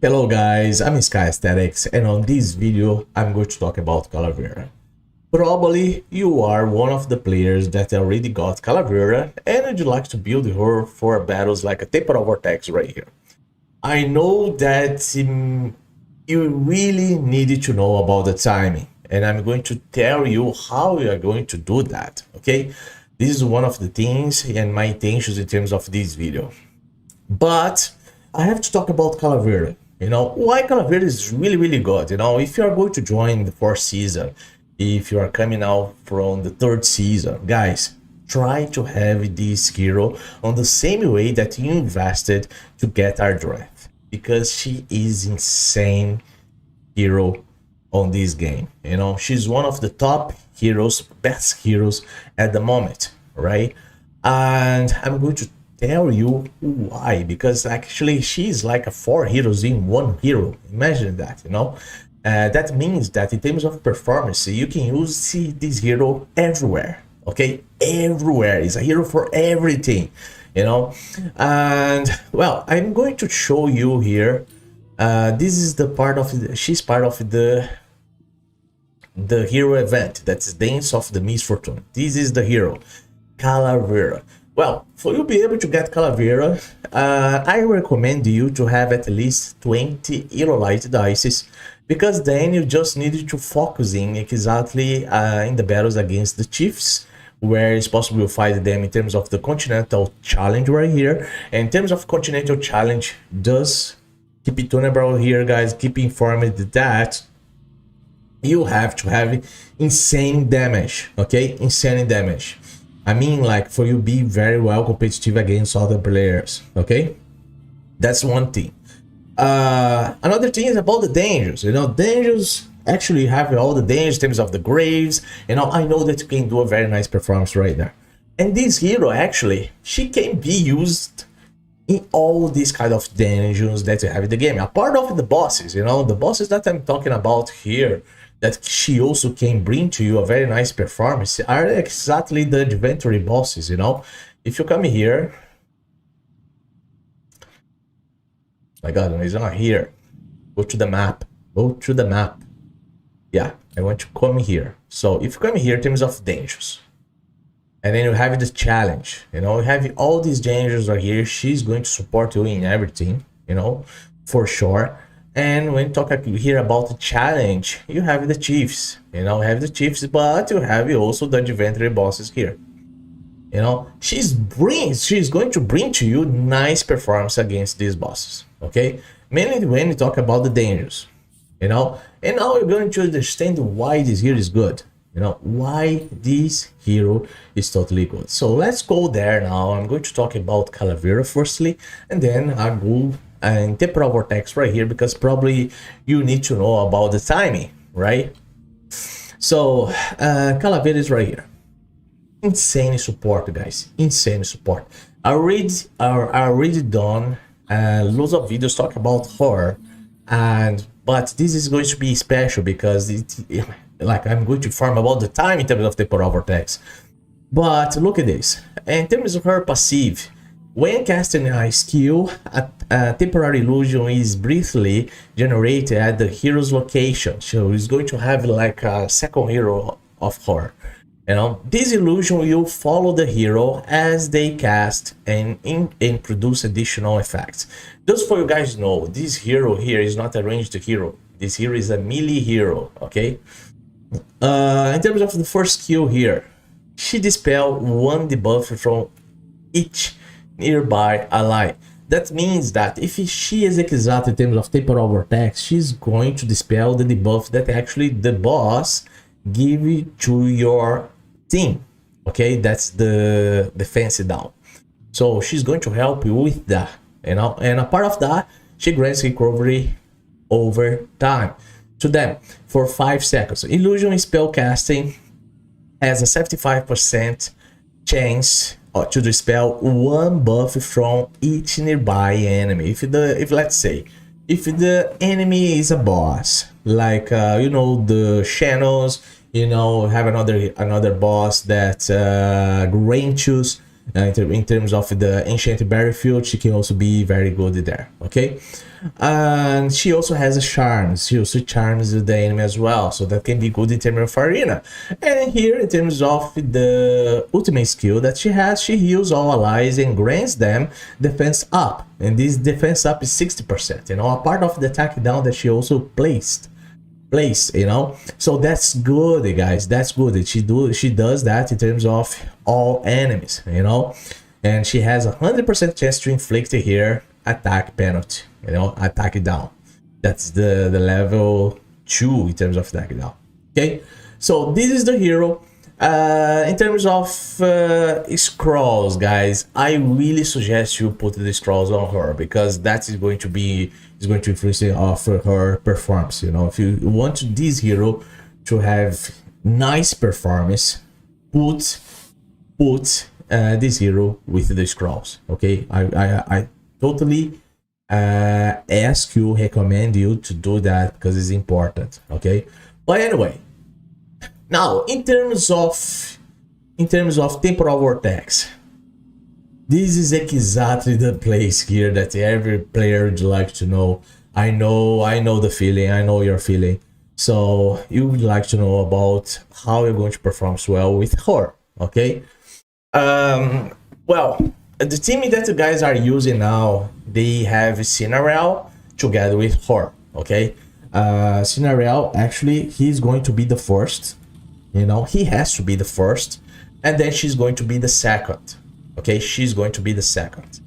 Hello guys, I'm Sky Aesthetics, and on this video I'm going to talk about Calavera. Probably you are one of the players that already got Calavera and would like to build her for battles like a Temporal Vortex right here. I know that you really needed to know about the timing, and I'm going to tell you how you are going to do that, okay? This is one of the things and my intentions in terms of this video. But I have to talk about Calavera. You know, why Calavera is really good. You know, if you are going to join the 4th season, if you are coming out from the 3rd season, guys, try to have this hero on the same way that you invested to get our draft, because she is insane hero on this game. You know, she's one of the top heroes, best heroes at the moment, right? And I'm going to tell you why, because actually she's like a 4 heroes in 1 hero. Imagine that, you know. That means that in terms of performance, you can use this hero everywhere, okay? Everywhere. Is a hero for everything, you know. And well, I'm going to show you here. This is the part of she's part of the hero event, that's Dance of the Misfortune. This is the hero Calavera. Well, for you to be able to get Calavera, I recommend you to have at least 20 Elolite dices, because then you just need to focus in exactly in the battles against the Chiefs, where it's possible to fight them in terms of the Continental Challenge right here. And in terms of Continental Challenge, just keep it tunable here, guys. Keep informed that you have to have insane damage, okay? Insane damage. I mean, like, for you be very well competitive against other players, okay? That's one thing. Another thing is about the dangers. You know, dangers actually have all the dangers in terms of the graves. You know, I know that you can do a very nice performance right there. And this hero, actually, she can be used in all these kind of dungeons that you have in the game. A part of the bosses, you know, the bosses that I'm talking about here, that she also can bring to you a very nice performance, are exactly the inventory bosses, you know. If you come here, my god, it's not here. Go to the map. Go to the map. Yeah, I want to come here. So if you come here in terms of dangers, and then you have the challenge, you know, you have all these dangers right here. She's going to support you in everything, you know, for sure. And when talk here about the challenge, you have the Chiefs, you know, have the Chiefs, but you have also the inventory bosses here. You know, she's going to bring to you nice performance against these bosses, okay? Mainly when you talk about the dangers, you know. And now you're going to understand why this hero is good, you know, why this hero is totally good. So let's go there now. I'm going to talk about Calavera firstly, and then I'll go and Temporal Vortex right here, because probably you need to know about the timing, right? So Calavera is right here. Insane support, guys, insane support. I already done loads of videos talk about her, but this is going to be special because like I'm going to inform about the time in terms of Temporal Vortex. But look at this. In terms of her passive, when casting a skill, a temporary illusion is briefly generated at the hero's location. So it's going to have like a second hero of her. You know, this illusion will follow the hero as they cast and produce additional effects. Just for you guys to know, this hero here is not a ranged hero. This hero is a melee hero, okay? In terms of the first skill here, she dispels 1 debuff from each nearby ally. That means that if she executes that in terms of Temporal Vortex, she's going to dispel the debuff that actually the boss give to your team, okay? That's the defense down. So she's going to help you with that, you know. And a part of that, she grants recovery over time to them for 5 seconds. Illusion spell casting has a 75% chance to dispel 1 buff from each nearby enemy. If let's say if the enemy is a boss, like you know, the channels, you know, have another boss that grants in terms of the ancient berry field, she can also be very good there. Okay, and she also has a charm. She also charms the enemy as well, so that can be good in terms of arena. And here, in terms of the ultimate skill that she has, she heals all allies and grants them defense up, and this defense up is 60%, you know, a part of the attack down that she also placed, you know. So that's good, guys, that's good. She does that in terms of all enemies, you know, and she has 100% chance to inflict here attack penalty, you know, attack down. That's the level 2 in terms of attack down. Okay, so this is the hero. In terms of scrolls, guys, I really suggest you put the scrolls on her, because that is going to influence off her performance. You know, if you want this hero to have nice performance, put this hero with the scrolls. Okay, I totally recommend you to do that, because it's important. Okay, but anyway, now in terms of temporal vortex, this is exactly the place here that every player would like to know. I know the feeling, I know your feeling. So you would like to know about how you're going to perform well with her. Okay, well, the team that you guys are using now, they have Cinarel together with her. Okay, Cinarel, actually, he's going to be the first. You know, he has to be the first, and then she's going to be the second. Okay, she's going to be the second.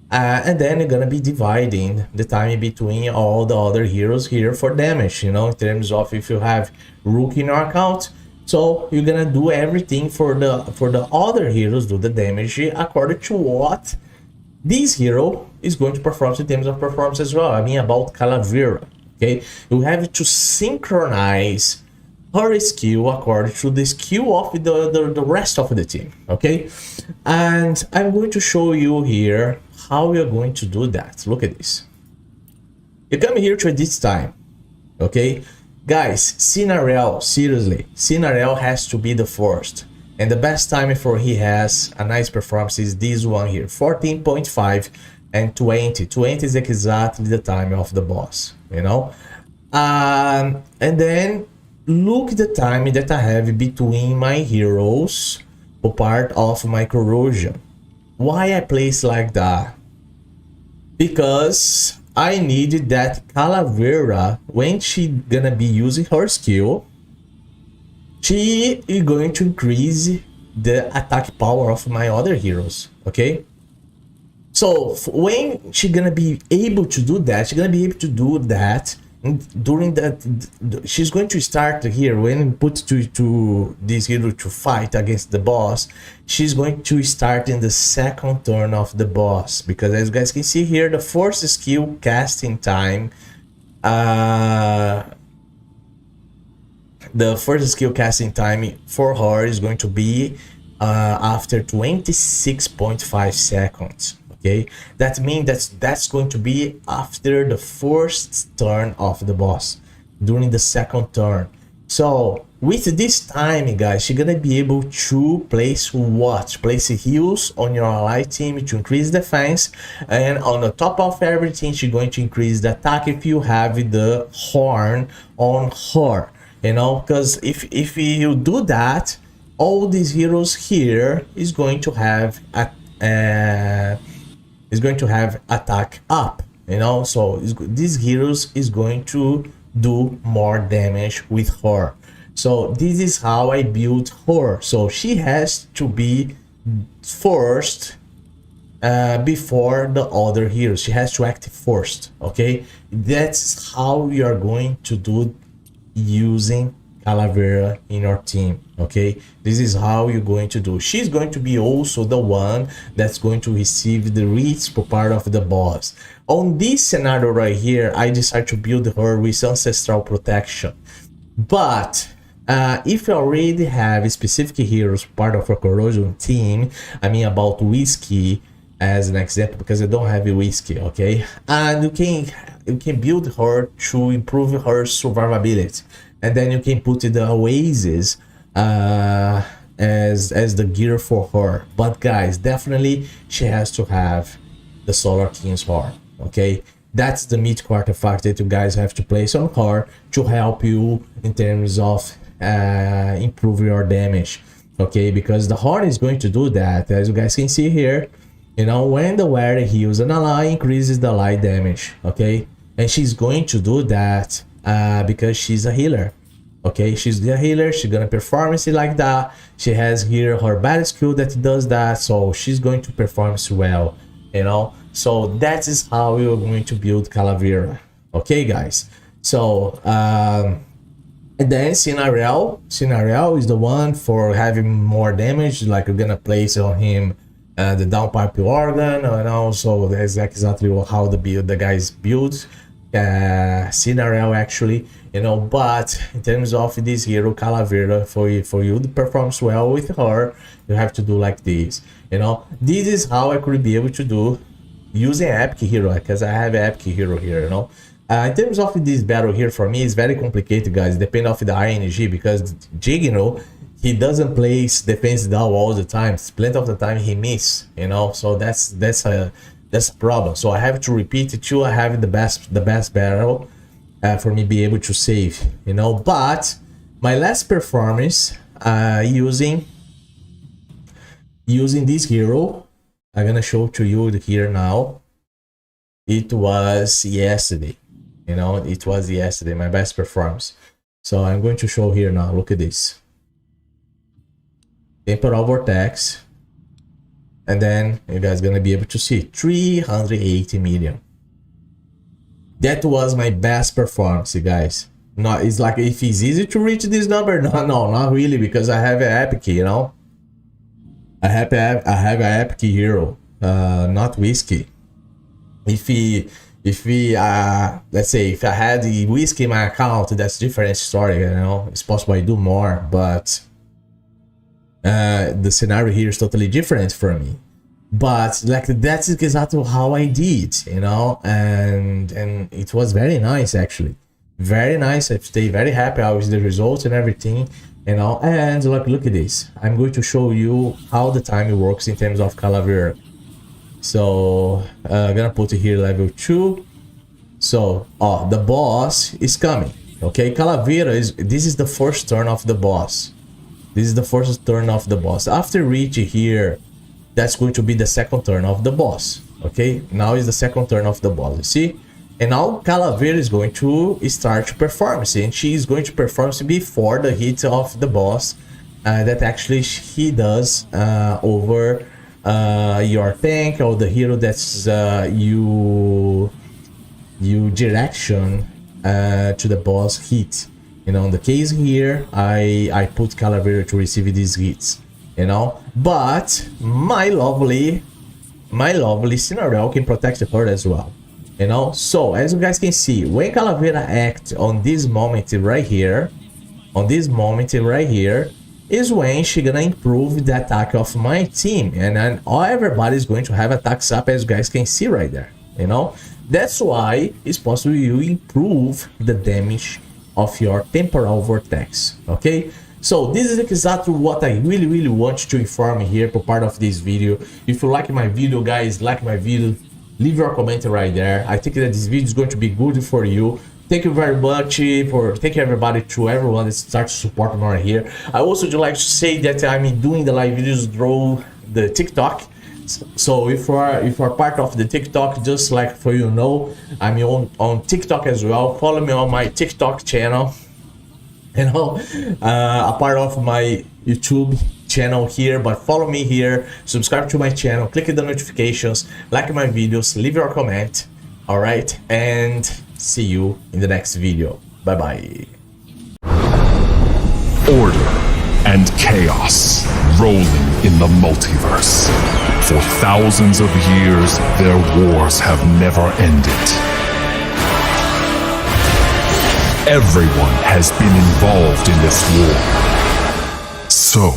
And then you're gonna be dividing the time between all the other heroes here for damage, you know, in terms of if you have Rook in your account. So you're gonna do everything for the other heroes, do the damage according to what this hero is going to perform in terms of performance as well. I mean about Calavera. Okay, you have to synchronize her skill according to the skill of the rest of the team. Okay, and I'm going to show you here how we are going to do that. Look at this. You come here to this time. Okay, guys, Cinarel, seriously, Cinarel has to be the first, and the best time for he has a nice performance is this one here, 14.5 and 20. 20 is exactly the time of the boss, you know. And then look the time that I have between my heroes for part of my corrosion. Why I place like that? Because I need that Calavera, when she gonna be using her skill, she is going to increase the attack power of my other heroes. Okay, so when she gonna be able to do that, she's gonna be able to do that during that. She's going to start here when put to this hero to fight against the boss. She's going to start in the second turn of the boss, because as you guys can see here, the first skill casting time, the first skill casting time for her is going to be after 26.5 seconds. Okay, that means that's going to be after the first turn of the boss, during the second turn. So with this time, guys, you're gonna be able to place heals on your ally team to increase defense, and on the top of everything, she's going to increase the attack if you have the horn on her, you know, because if you do that, all these heroes here is going to have attack up, you know. So these heroes is going to do more damage with her. So this is how I built her. So she has to be first before the other heroes. She has to act first. Okay, that's how you are going to do using Calavera in your team. Okay, this is how you're going to do. She's going to be also the one that's going to receive the resp part of the boss. On this scenario right here, I decided to build her with ancestral protection. But if you already have specific heroes part of a corrosion team, I mean about Whiskey as an example, because I don't have a Whiskey, okay, and you can build her to improve her survivability. And then you can put the Oasis, and as the gear for her. But guys, definitely she has to have the Solar King's Horn. Okay, that's the mythic artifact that you guys have to place on her to help you in terms of improve your damage. Okay, because the horn is going to do that, as you guys can see here. You know, when the wearer heals an ally, increases the ally damage. Okay, and she's going to do that because she's a healer. Okay, she's a healer, she's gonna perform it like that. She has here her battle skill that does that, so she's going to perform well, you know. So that is how you're going to build Calavera. Okay, guys. So and then Scenario is the one for having more damage, like you're gonna place on him the downpipe organ, and also that's exactly how the guys build Scenario actually, you know. But in terms of this hero Calavera, for you to perform well with her, you have to do like this, you know. This is how I could be able to do using epic hero, because I have epic hero here, you know. In terms of this battle here, for me, it's very complicated, guys, depending on the ING, because Jigno, he doesn't place defense down all the time. Plenty of the time he miss, you know. So that's a problem. So I have to repeat it till I have the best battle for me be able to save, you know. But my last performance using this hero, I'm gonna show to you here now. It was yesterday, you know. It was yesterday, my best performance. So I'm going to show here now. Look at this. Temporal Vortex, and then you guys gonna be able to see 380 million. That was my best performance, you guys. No, it's like if it's easy to reach this number, no, not really, because I have an epic, you know. I have an epic hero, not whiskey. If we let's say if I had the whiskey in my account, that's a different story, you know. It's possible I do more, but the scenario here is totally different for me. But like that's exactly how I did, you know, and it was very nice, actually, very nice. I stay very happy with the results and everything, you know. And look at this. I'm going to show you how the time works in terms of Calavera. So I'm gonna put it here level 2. So the boss is coming. Okay, Calavera this is the first turn of the boss. This is the first turn of the boss. After reach here, that's going to be the second turn of the boss. Okay, now is the second turn of the boss, you see. And now Calavera is going to start to perform, see? And she is going to perform before the hit of the boss that actually he does over your tank or the hero that's you direction to the boss hit. You know, in the case here, I put Calavera to receive these hits, you know. But my lovely scenario can protect her as well, you know. So as you guys can see, when Calavera acts on this moment right here, is when she gonna improve the attack of my team, and then everybody's going to have attacks up, as you guys can see right there, you know. That's why it's possible you improve the damage of your temporal vortex. Okay, so this is exactly what I really want to inform here for part of this video. If you like my video, guys, like my video, leave your comment right there. I think that this video is going to be good for you. Thank you very much for thank you everybody that starts to support more here. I also would like to say that I'm doing the live videos through the TikTok. So if you are part of the TikTok, just like for you know, I'm on TikTok as well. Follow me on my TikTok channel, you know, a part of my YouTube channel here, but follow me here, subscribe to my channel, click the notifications, like my videos, leave your comment. All right, and see you in the next video. Bye bye. Order and chaos rolling in the multiverse. For thousands of years, their wars have never ended. Everyone has been involved in this war. So,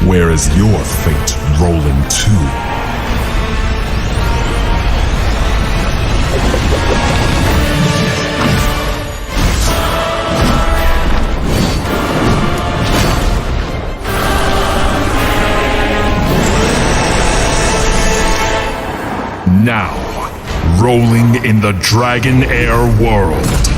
where is your fate rolling to? Now, rolling in the Dragonheir world.